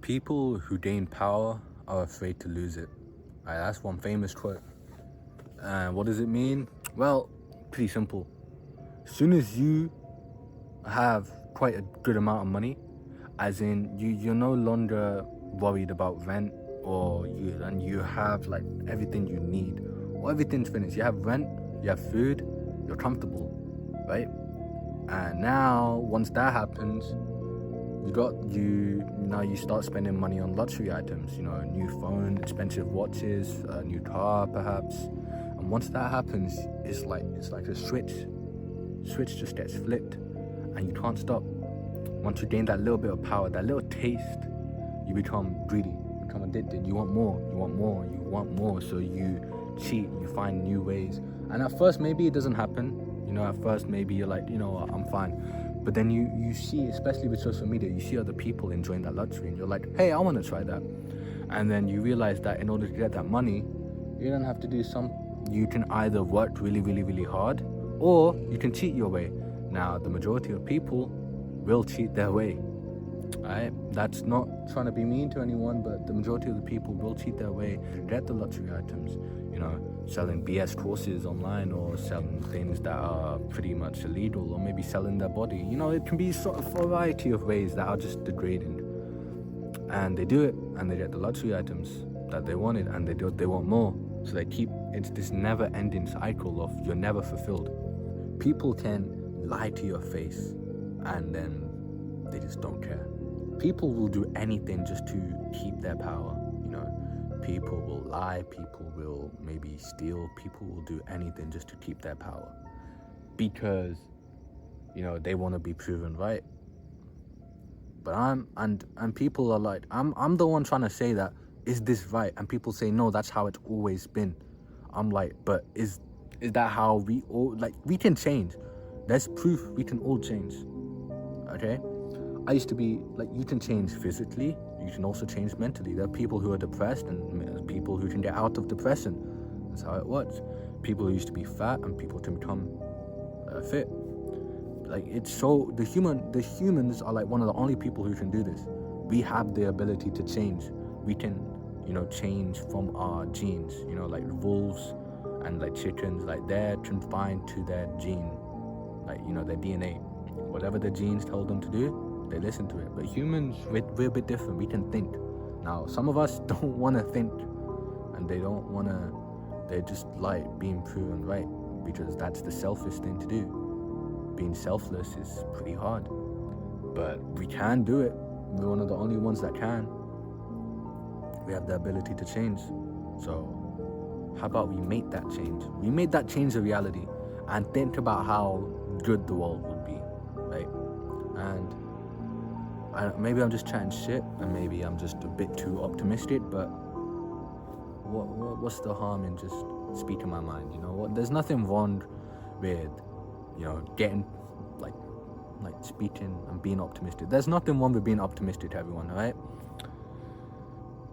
People who gain power are afraid to lose it. That's one famous quote. And what does it mean? Well, pretty simple. As soon as you have quite a good amount of money, as in you're no longer worried about rent, or you have like everything you need, or everything's finished. You have rent, you have food, you're comfortable, right? And now once that happens, you start spending money on luxury items, a new phone, expensive watches, a new car perhaps. And once that happens, it's like a switch just gets flipped, and you can't stop. Once you gain that little bit of power, that little taste, you become greedy, you become addicted. You want more, so you cheat, you find new ways. And at first maybe it doesn't happen, at first maybe you're like, I'm fine. But then you see, especially with social media, you see other people enjoying that luxury, and you're like, hey, I want to try that. And then you realize that in order to get that money, you don't have to do you can either work really, really, really hard, or you can cheat your way. Now, the majority of people will cheat their way. Right? That's not trying to be mean to anyone, but the majority of the people will cheat their way to get the luxury items. Selling BS courses online, or selling things that are pretty much illegal, or maybe selling their body. It can be sort of a variety of ways that are just degrading. And they do it, and they get the luxury items that they wanted, and they want more. So it's this never-ending cycle of you're never fulfilled. People can lie to your face, and then they just don't care. People will do anything just to keep their power. People will lie, people will maybe steal, people will do anything just to keep their power, because they want to be proven right. But people are like, I'm the one trying to say that, is this right? And people say, no, that's how it's always been. I'm like, but is that how we all, we can change. There's proof we can all change. Okay? I used to be like, you can change physically, you can also change mentally. There are people who are depressed and people who can get out of depression. That's how it works. People who used to be fat and people can become fit. It's so, the humans are like one of the only people who can do this. We have the ability to change. We can, change from our genes, like wolves and like chickens, they're confined to their gene, their DNA. Whatever the genes told them to do, they listen to it. But humans, we're a bit different. We can think. Now, some of us don't want to think, and they just like being proven right, because that's the selfish thing to do. Being selfless is pretty hard, but we can do it. We're one of the only ones that can. We have the ability to change. So how about we make that change? We made that change a reality, and think about how good the world would be, right? And maybe I'm just chatting shit, and maybe I'm just a bit too optimistic, but what's the harm in just speaking my mind? There's nothing wrong with getting like speaking and being optimistic. There's nothing wrong with being optimistic, everyone, right?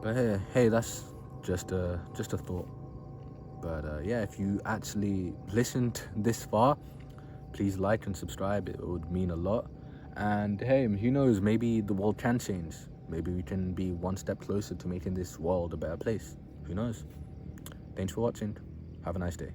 But hey, that's just a thought. But yeah, if you actually listened this far, please like and subscribe. It would mean a lot. And hey, who knows, maybe the world can change. Maybe we can be one step closer to making this world a better place. Who knows? Thanks for watching. Have a nice day.